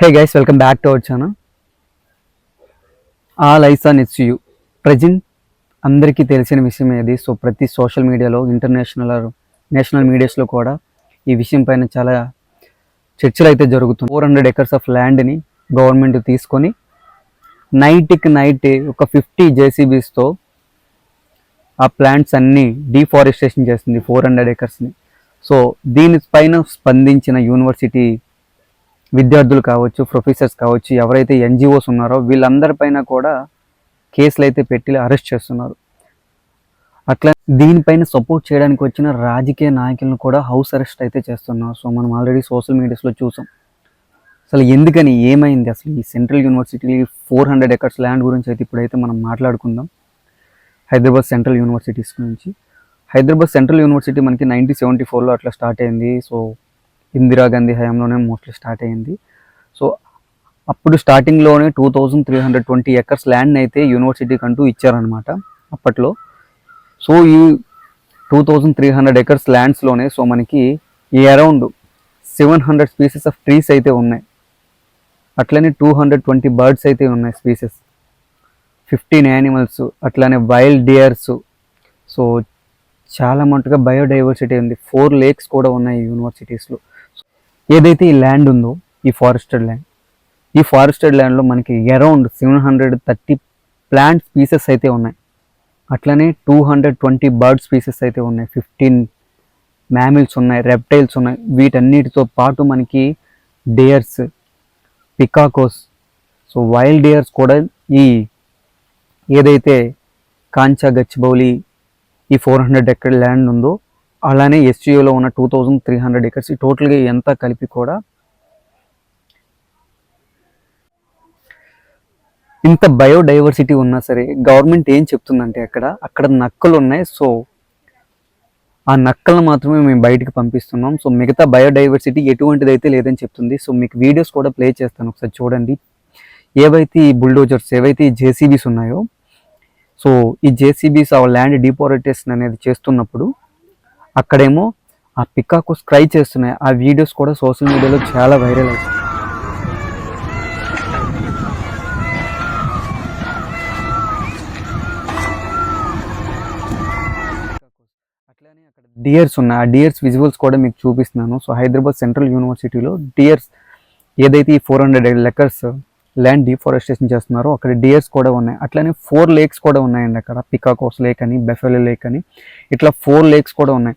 Hey guys, welcome back to our channel. All eyes on HU. Present అందరికీ తెలిసిన విషయం ఏది. సో ప్రతి సోషల్ మీడియాలో ఇంటర్నేషనల్ నేషనల్ మీడియాస్లో కూడా ఈ విషయం పైన చాలా చర్చలు అయితే జరుగుతుంది. 400 acres ఆఫ్ ల్యాండ్ని గవర్నమెంట్ తీసుకొని నైట్కి నైట్ ఒక 50 JCBస్తో ఆ ప్లాంట్స్ అన్నీ డీఫారెస్టేషన్ చేస్తుంది 400 acresని. సో దీనిపైన స్పందించిన యూనివర్సిటీ విద్యార్థులు కావచ్చు, ప్రొఫెసర్స్ కావచ్చు, ఎవరైతే NGOs ఉన్నారో వీళ్ళందరిపైన కూడా కేసులు అయితే పెట్టి అరెస్ట్ చేస్తున్నారు. అట్లా దీనిపైన సపోర్ట్ చేయడానికి వచ్చిన రాజకీయ నాయకులను కూడా హౌస్ అరెస్ట్ అయితే చేస్తున్నారు. సో మనం ఆల్రెడీ సోషల్ మీడియాస్లో చూసాం. అసలు ఎందుకని, ఏమైంది, అసలు ఈ సెంట్రల్ యూనివర్సిటీ 400 acres ల్యాండ్ గురించి అయితే ఇప్పుడైతే మనం మాట్లాడుకుందాం. హైదరాబాద్ సెంట్రల్ యూనివర్సిటీస్ గురించి. హైదరాబాద్ సెంట్రల్ యూనివర్సిటీ మనకి 1974లో అట్లా స్టార్ట్ అయింది. సో ఇందిరాగాంధీ హయాంలోనే మోస్ట్లీ స్టార్ట్ అయ్యింది. సో అప్పుడు స్టార్టింగ్లోనే 2320 acres ల్యాండ్ అయితే యూనివర్సిటీకి అంటూ ఇచ్చారనమాట అప్పట్లో. సో ఈ 2300 acres ల్యాండ్స్లోనే సో మనకి అరౌండ్ 700 స్పీసెస్ ఆఫ్ ట్రీస్ అయితే ఉన్నాయి. అట్లనే 220 బర్డ్స్ అయితే ఉన్నాయి స్పీసెస్, 15 యానిమల్స్, అట్లానే వైల్డ్ డియర్స్. సో చాలా మటుగా బయోడైవర్సిటీ ఉంది. 4 lakes కూడా ఉన్నాయి ఈ యూనివర్సిటీస్లో. ఏదైతే ఈ ల్యాండ్ ఉందో, ఈ ఫారెస్టెడ్ ల్యాండ్లో మనకి అరౌండ్ 730 ప్లాంట్ స్పీసెస్ అయితే ఉన్నాయి. అట్లనే 220 బర్డ్ స్పీసెస్ అయితే ఉన్నాయి, 15 మ్యామిల్స్ ఉన్నాయి, రెప్టైల్స్ ఉన్నాయి. వీటన్నిటితో పాటు మనకి డేర్స్, పికాకోస్, సో వైల్డ్ డేర్స్ కూడా ఈ ఏదైతే కాంచా గచ్చిబౌలి ఈ 400 acre ల్యాండ్ ఉందో, అలానే SGOలో ఉన్న 2300 acres టోటల్గా ఎంత కలిపి కూడా ఇంత బయోడైవర్సిటీ ఉన్నా సరే గవర్నమెంట్ ఏం చెప్తుందంటే అక్కడ నక్కలు ఉన్నాయి. సో ఆ నక్కలను మాత్రమే మేము బయటికి పంపిస్తున్నాం. సో మిగతా బయోడైవర్సిటీ ఎటువంటిది అయితే లేదని చెప్తుంది. సో మీకు వీడియోస్ కూడా ప్లే చేస్తాను, ఒకసారి చూడండి. ఏవైతే ఈ బుల్డోజర్స్, ఏవైతే ఈ JCBs ఉన్నాయో, సో ఈ JCBs ఆ ల్యాండ్ డిఫారెస్టేషన్ అనేది చేస్తున్నప్పుడు అక్కడేమో ఆ పికాకోస్ క్రై చేస్తున్నాయి. ఆ వీడియోస్ కూడా సోషల్ మీడియాలో చాలా వైరల్ అవుతాయి. అట్లానే అక్కడ డియర్స్ ఉన్నాయి. ఆ డియర్స్ విజువల్స్ కూడా మీకు చూపిస్తున్నాను. సో హైదరాబాద్ సెంట్రల్ యూనివర్సిటీలో డియర్స్ ఏదైతే ఈ 400 acres ల్యాండ్ డిఫారెస్టేషన్ చేస్తున్నారో అక్కడ డియర్స్ కూడా ఉన్నాయి. అట్లనే 4 lakes కూడా ఉన్నాయండి అక్కడ. పికాకోస్ లేక్ అని, బెఫెలో లేక్ అని, ఇట్లా 4 lakes కూడా ఉన్నాయి.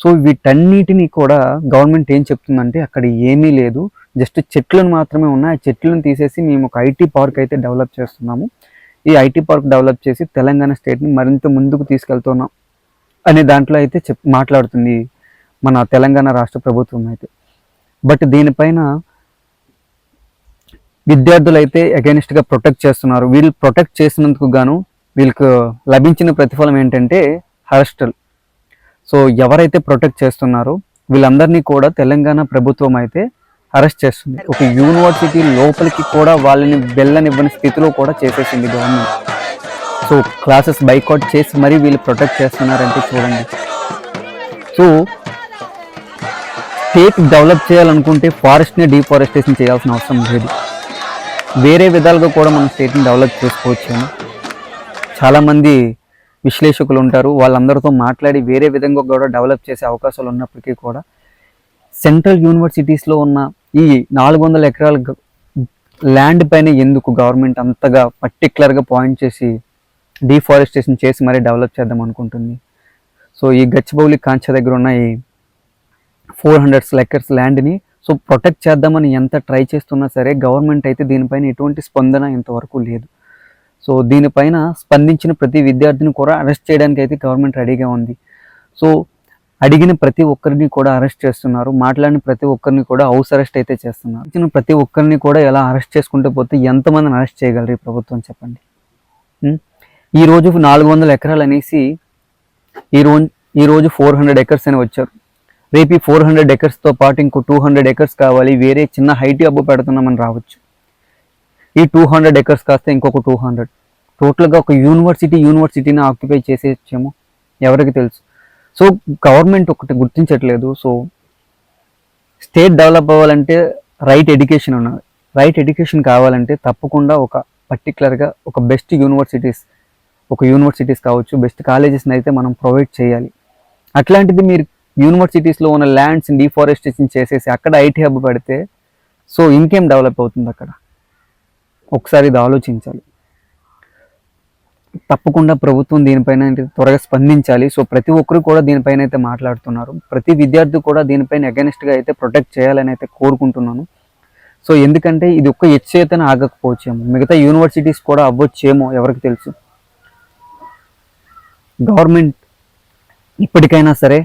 సో వీటన్నిటిని కూడా గవర్నమెంట్ ఏం చెప్తుందంటే అక్కడ ఏమీ లేదు, జస్ట్ చెట్లను మాత్రమే ఉన్నాయి. ఆ చెట్లను తీసేసి మేము ఒక IT పార్క్ అయితే డెవలప్ చేస్తున్నాము. ఈ IT పార్క్ డెవలప్ చేసి తెలంగాణ స్టేట్ని మరింత ముందుకు తీసుకెళ్తున్నాం అనే దాంట్లో అయితే మాట్లాడుతుంది మన తెలంగాణ రాష్ట్ర ప్రభుత్వం అయితే. బట్ దీనిపైన విద్యార్థులు అయితే అగైనిస్ట్గా ప్రొటెక్ట్ చేస్తున్నారు. వీళ్ళు ప్రొటెక్ట్ చేసినందుకు గాను వీళ్ళకు లభించిన ప్రతిఫలం ఏంటంటే అరెస్టులు. సో ఎవరైతే ప్రొటెక్ట్ చేస్తున్నారో వీళ్ళందరినీ కూడా తెలంగాణ ప్రభుత్వం అయితే అరెస్ట్ చేస్తుంది. ఒక యూనివర్సిటీ లోపలికి కూడా వాళ్ళని వెళ్ళనివ్వని స్థితిలో కూడా చేసేసింది గవర్నమెంట్. సో క్లాసెస్ బైకాట్ చేసి మరీ వీళ్ళు ప్రొటెక్ట్ చేస్తున్నారంటే చూడండి. సో స్టేట్ డెవలప్ చేయాలనుకుంటే ఫారెస్ట్ని డిఫారెస్టేషన్ చేయాల్సిన అవసరం లేదు. వేరే విధాలుగా కూడా మనం స్టేట్ని డెవలప్ చేసుకోవచ్చు. చాలామంది విశ్లేషకులు ఉంటారు, వాళ్ళందరితో మాట్లాడి వేరే విధంగా కూడా డెవలప్ చేసే అవకాశాలు ఉన్నప్పటికీ కూడా సెంట్రల్ యూనివర్సిటీస్లో ఉన్న ఈ 400 acres ల్యాండ్ పైన ఎందుకు గవర్నమెంట్ అంతగా పర్టికులర్గా పాయింట్ చేసి డిఫారెస్టేషన్ చేసి మరీ డెవలప్ చేద్దాం అనుకుంటుంది. సో ఈ గచ్చిబౌలి కాంచా దగ్గర ఉన్న ఈ 400 acres ల్యాండ్ని సో ప్రొటెక్ట్ చేద్దామని ఎంత ట్రై చేస్తున్నా సరే గవర్నమెంట్ అయితే దీనిపైన ఎటువంటి స్పందన ఇంతవరకు లేదు. సో దీనిపైన స్పందించిన ప్రతి విద్యార్థిని కూడా అరెస్ట్ చేయడానికి అయితే గవర్నమెంట్ రెడీగా ఉంది. సో అడిగిన ప్రతి ఒక్కరిని కూడా అరెస్ట్ చేస్తున్నారు. మాట్లాడిన ప్రతి ఒక్కరిని కూడా హౌస్ అరెస్ట్ అయితే చేస్తున్నారు. ఇచ్చిన ప్రతి ఒక్కరిని కూడా ఎలా అరెస్ట్ చేసుకుంటూ పోతే ఎంతమందిని అరెస్ట్ చేయగలరు ఈ ప్రభుత్వం చెప్పండి. ఈరోజు 400 acres అనేసి ఈరోజు 400 acres అని వచ్చారు. రేపు ఈ 400 acresతో పాటు ఇంకో 200 acres కావాలి, వేరే చిన్న హైటీ హబ్ పెడుతున్నామని రావచ్చు. ఈ 200 acres కాస్త ఇంకొక 200, టోటల్గా ఒక యూనివర్సిటీని ఆక్యుపై చేసేయచ్చేమో, ఎవరికి తెలుసు. సో గవర్నమెంట్ ఒకటి గుర్తించట్లేదు. సో స్టేట్ డెవలప్ అవ్వాలంటే రైట్ ఎడ్యుకేషన్ ఉన్నది, రైట్ ఎడ్యుకేషన్ కావాలంటే తప్పకుండా ఒక పర్టికులర్గా ఒక బెస్ట్ యూనివర్సిటీస్ కావచ్చు, బెస్ట్ కాలేజెస్ని అయితే మనం ప్రొవైడ్ చేయాలి. అట్లాంటిది మీరు యూనివర్సిటీస్లో ఉన్న ల్యాండ్స్ని డిఫారెస్టేషన్ చేసేసి అక్కడ ఐటీ హబ్ పెడితే సో ఇంకేం డెవలప్ అవుతుంది అక్కడ? ఒకసారి ఇది ఆలోచించాలి. తప్పకుండా ప్రభుత్వం దీనిపైన త్వరగా స్పందించాలి. సో ప్రతి ఒక్కరు కూడా దీనిపైన అయితే మాట్లాడుతున్నారు. ప్రతి విద్యార్థి కూడా దీనిపైన అగెనిస్ట్గా అయితే ప్రొటెక్ట్ చేయాలని అయితే కోరుకుంటున్నాను. సో ఎందుకంటే ఇది ఒక్క ఎచ్చేతన ఆగకపోవచ్చేమో, మిగతా యూనివర్సిటీస్ కూడా అవ్వచ్చేమో, ఎవరికి తెలుసు. గవర్నమెంట్ ఇప్పటికైనా సరే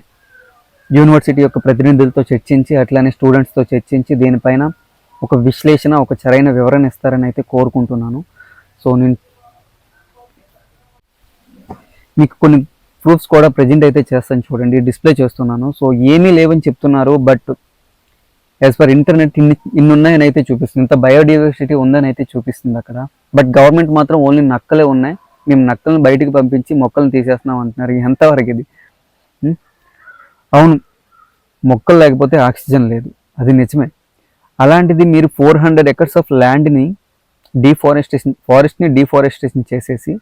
యూనివర్సిటీ యొక్క ప్రతినిధులతో చర్చించి అట్లానే స్టూడెంట్స్తో చర్చించి దీనిపైన ఒక విశ్లేషణ, ఒక సరైన వివరణ ఇస్తారని అయితే కోరుకుంటున్నాను. సో నేను మీకు కొన్ని ప్రూఫ్స్ కూడా ప్రజెంట్ అయితే చేస్తాను, చూడండి, డిస్ప్లే చేస్తున్నాను. సో ఏమీ లేవని చెప్తున్నారు, బట్ యాజ్ పర్ ఇంటర్నెట్ ఇన్ని ఉన్నాయని అయితే చూపిస్తుంది, ఇంత బయోడైవర్సిటీ ఉందని అయితే చూపిస్తుంది అక్కడ. బట్ గవర్నమెంట్ మాత్రం ఓన్లీ నక్కలే ఉన్నాయి, మేము నక్కలను బయటికి పంపించి మొక్కలను తీసేస్తున్నాం అంటున్నారు. ఎంతవరకు ఇది? అవును, మొక్కలు లేకపోతే ఆక్సిజన్ లేదు, అది నిజమే. అలాంటిది మీరు 400 acres ఆఫ్ ల్యాండ్ని ఫారెస్ట్ని డిఫారెస్టేషన్ చేసేసి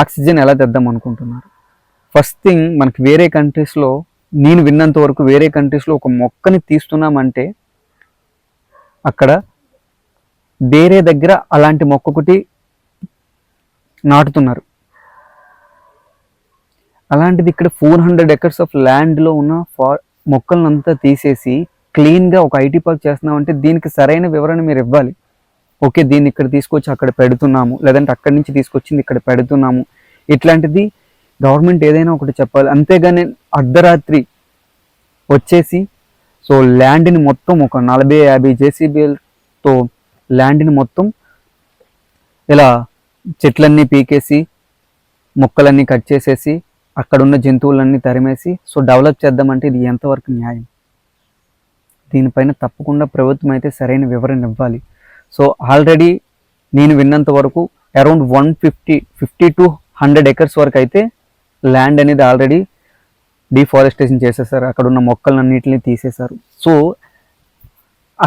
ఆక్సిజన్ ఎలా తెద్దాం అనుకుంటున్నారు? ఫస్ట్ థింగ్, మనకి వేరే కంట్రీస్లో, నేను విన్నంత వరకు వేరే కంట్రీస్లో ఒక మొక్కని తీస్తున్నామంటే అక్కడ వేరే దగ్గర అలాంటి మొక్క ఒకటి నాటుతున్నారు. అలాంటిది ఇక్కడ 400 acres ఆఫ్ ల్యాండ్లో ఉన్న మొక్కలనంతా తీసేసి క్లీన్గా ఒక ఐటీ పార్క్ చేస్తున్నామంటే దీనికి సరైన వివరణ మీరు ఇవ్వాలి. ఓకే, దీన్ని ఇక్కడ తీసుకొచ్చి అక్కడ పెడుతున్నాము, లేదంటే అక్కడి నుంచి తీసుకొచ్చింది ఇక్కడ పెడుతున్నాము, ఇట్లాంటిది గవర్నమెంట్ ఏదైనా ఒకటి చెప్పాలి. అంతేగాని అర్ధరాత్రి వచ్చేసి సో ల్యాండ్ని మొత్తం ఒక 40-50 జేసీబీలతో ల్యాండ్ని మొత్తం ఇలా చెట్లన్నీ పీకేసి మొక్కలన్నీ కట్ చేసేసి అక్కడున్న జంతువులన్నీ తరిమేసి సో డెవలప్ చేద్దామంటే ఇది ఎంతవరకు న్యాయం? దీనిపైన తప్పకుండా ప్రభుత్వం అయితే సరైన వివరణ ఇవ్వాలి. సో ఆల్రెడీ నేను విన్నంత వరకు అరౌండ్ 50 to 100 acres వరకు అయితే ల్యాండ్ అనేది ఆల్రెడీ డిఫారెస్టేషన్ చేసేసారు, అక్కడ ఉన్న మొక్కలన్నింటినీ తీసేశారు. సో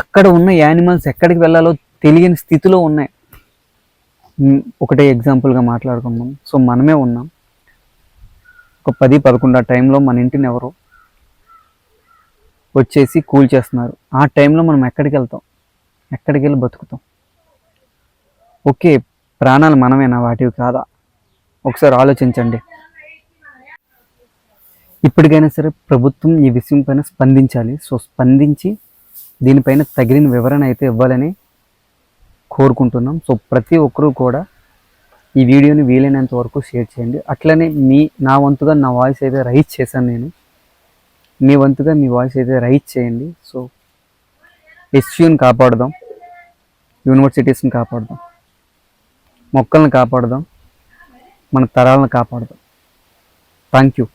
అక్కడ ఉన్న యానిమల్స్ ఎక్కడికి వెళ్ళాలో తెలియని స్థితిలో ఉన్నాయి. ఒకటే ఎగ్జాంపుల్గా మాట్లాడుకుందాం. సో మనమే ఉన్నాం, ఒక 10-11 ఆ టైంలో మన ఇంటిని ఎవరో వచ్చేసి కూల్ చేస్తున్నారు. ఆ టైంలో మనం ఎక్కడికి వెళ్తాం? ఎక్కడికి వెళ్ళి బతుకుతాం? ఓకే, ప్రాణాలు మనమేనా, వాటివి కాదా? ఒకసారి ఆలోచించండి. ఇప్పటికైనా సరే ప్రభుత్వం ఈ విషయం పైన స్పందించాలి. సో స్పందించి దీనిపైన తగిన వివరణ అయితే ఇవ్వాలని కోరుకుంటున్నాం. సో ప్రతి ఒక్కరూ కూడా ఈ వీడియోని వీలైనంత వరకు షేర్ చేయండి. అట్లనే నా వంతుగా నా వాయిస్ అయితే రైజ్ చేశాను నేను, మీ వంతుగా మీ వాయిస్ అయితే రైజ్ చేయండి. సో ఎస్యూని కాపాడదాం, యూనివర్సిటీస్ని కాపాడదాం, మొక్కల్ని కాపాడదాం, మన తరాలను కాపాడదాం. Thank you.